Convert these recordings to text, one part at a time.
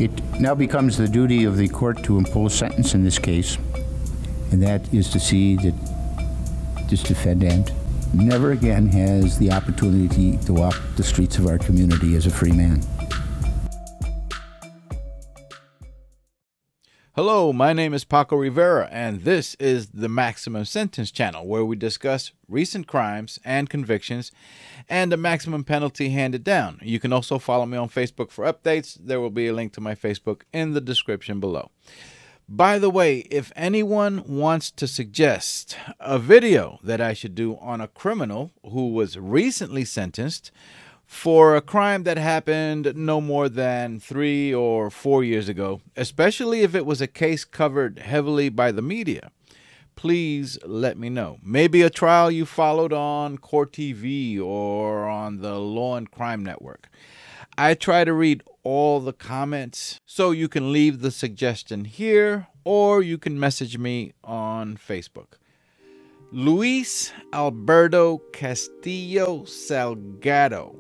It now becomes the duty of the court to impose sentence in this case, and that is to see that this defendant never again has the opportunity to walk the streets of our community as a free man. Hello, my name is Paco Rivera, and this is the Maximum Sentence channel, where we discuss recent crimes and convictions and the maximum penalty handed down. You can also follow me on Facebook for updates. There will be a link to my Facebook in the description below. By the way, if anyone wants to suggest a video that I should do on a criminal who was recently sentenced for a crime that happened no more than 3 or 4 years ago, especially if it was a case covered heavily by the media, please let me know. Maybe a trial you followed on Court TV or on the Law and Crime Network. I try to read all the comments, so you can leave the suggestion here or you can message me on Facebook. Luis Alberto Castillo Salgado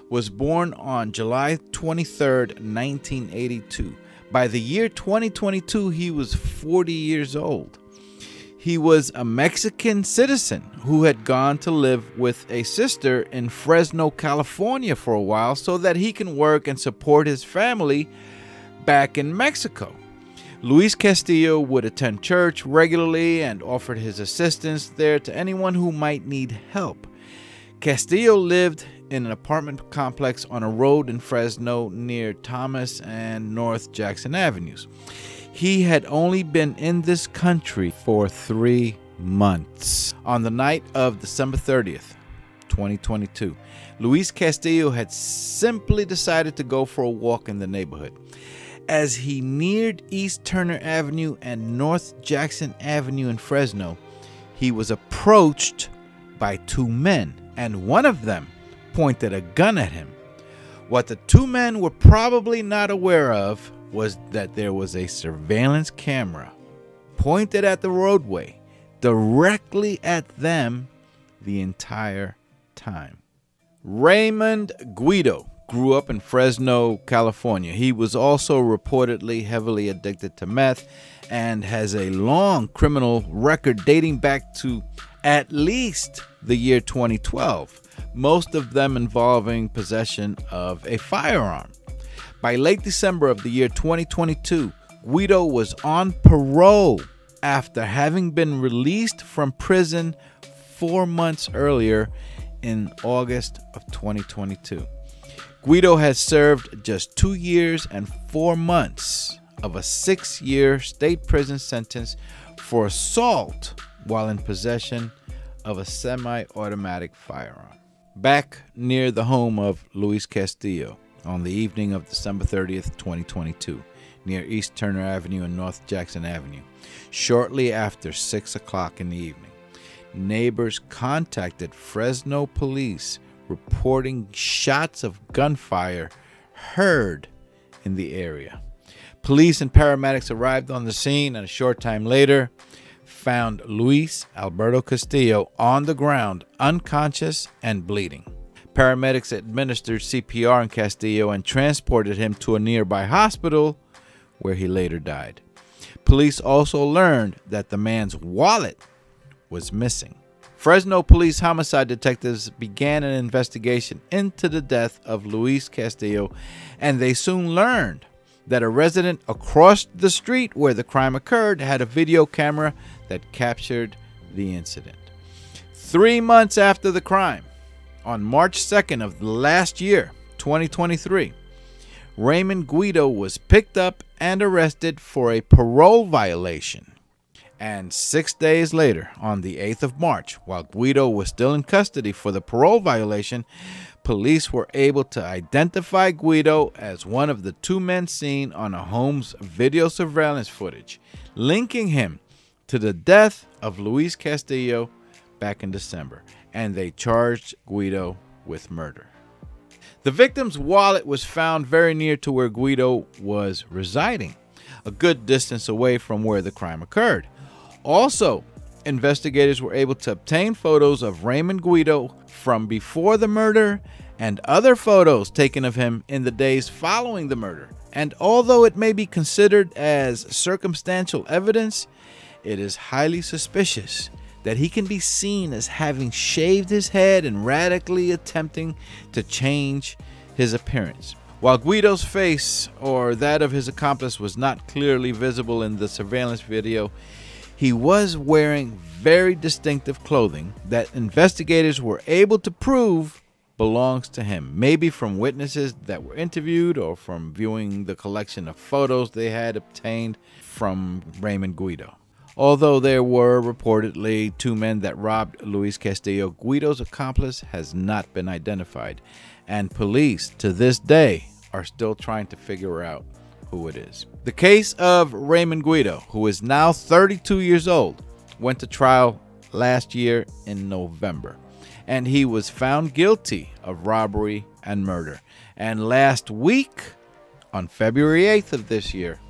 was born on July 23rd, 1982. By the year 2022, he was 40 years old. He was a Mexican citizen who had gone to live with a sister in Fresno, California for a while so that he can work and support his family back in Mexico. Luis Castillo would attend church regularly and offered his assistance there to anyone who might need help. Castillo lived in an apartment complex on a road in Fresno near Thomas and North Jackson Avenues. He had only been in this country for 3 months. On the night of December 30th, 2022, Luis Castillo had simply decided to go for a walk in the neighborhood. As he neared East Turner Avenue and North Jackson Avenue in Fresno, he was approached by 2 men, and one of them pointed a gun at him. What the 2 men were probably not aware of was that there was a surveillance camera pointed at the roadway directly at them the entire time. Raymond Guido grew up in Fresno, California. He was also reportedly heavily addicted to meth and has a long criminal record dating back to at least the year 2012. Most of them involving possession of a firearm. By late December of the year 2022, Guido was on parole after having been released from prison 4 months earlier in August of 2022. Guido has served just 2 years and 4 months of a 6-year state prison sentence for assault while in possession of a semi-automatic firearm. Back near the home of Luis Castillo on the evening of December 30th, 2022, near East Turner Avenue and North Jackson Avenue, shortly after 6 o'clock in the evening, neighbors contacted Fresno police reporting shots of gunfire heard in the area. Police and paramedics arrived on the scene, and a short time later found Luis Alberto Castillo on the ground, unconscious and bleeding. Paramedics administered CPR on Castillo and transported him to a nearby hospital where he later died. Police also learned that the man's wallet was missing. Fresno police homicide detectives began an investigation into the death of Luis Castillo, and they soon learned that a resident across the street where the crime occurred had a video camera that captured the incident. 3 months after the crime, on March 2nd of the last year, 2023, Raymond Guido was picked up and arrested for a parole violation. And 6 days later, on the 8th of March, while Guido was still in custody for the parole violation, police were able to identify Guido as one of the 2 men seen on a home's video surveillance footage, linking him to the death of Luis Castillo back in December, and they charged Guido with murder. The victim's wallet was found very near to where Guido was residing, a good distance away from where the crime occurred. Also, investigators were able to obtain photos of Raymond Guido from before the murder and other photos taken of him in the days following the murder And although it may be considered as circumstantial evidence, it is highly suspicious that he can be seen as having shaved his head and radically attempting to change his appearance. While Guido's face or that of his accomplice was not clearly visible in the surveillance video, he was wearing very distinctive clothing that investigators were able to prove belongs to him, maybe from witnesses that were interviewed or from viewing the collection of photos they had obtained from Raymond Guido. Although there were reportedly 2 men that robbed Luis Castillo, Guido's accomplice has not been identified, and police to this day are still trying to figure out who it is. The case of Raymond Guido, who is now 32 years old, went to trial last year in November, and he was found guilty of robbery and murder. And last week, on February 8th of this year,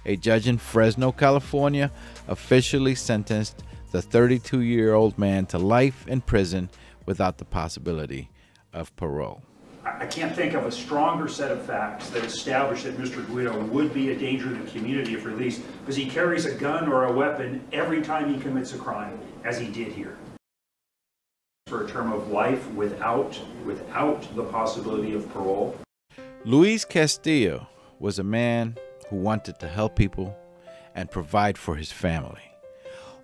a judge in Fresno, California, officially sentenced the 32-year-old man to life in prison without the possibility of parole. I can't think of a stronger set of facts that establish that Mr. Guido would be a danger to the community if released, because he carries a gun or a weapon every time he commits a crime, as he did here. For a term of life without the possibility of parole. Luis Castillo was a man who wanted to help people and provide for his family.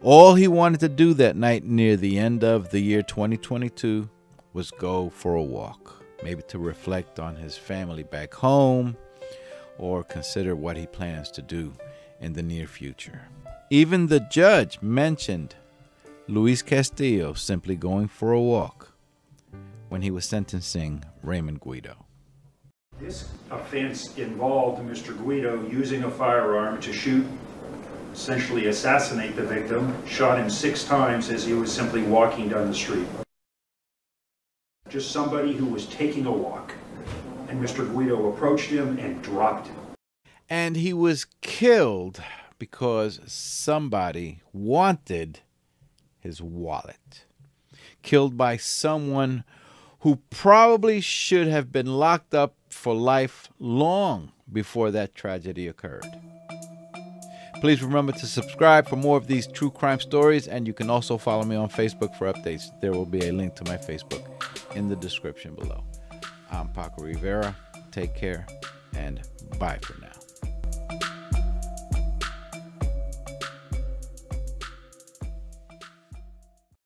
All he wanted to do that night near the end of the year 2022 was go for a walk, maybe to reflect on his family back home or consider what he plans to do in the near future. Even the judge mentioned Luis Castillo simply going for a walk when he was sentencing Raymond Guido. This offense involved Mr. Guido using a firearm to shoot, essentially assassinate the victim, shot him 6 times as he was simply walking down the street. Just somebody who was taking a walk, and Mr. Guido approached him and dropped him. And he was killed because somebody wanted his wallet. Killed by someone who probably should have been locked up for life long before that tragedy occurred. Please remember to subscribe for more of these true crime stories, and you can also follow me on Facebook for updates. There will be a link to my Facebook in the description below. I'm Paco Rivera. Take care, and bye for now.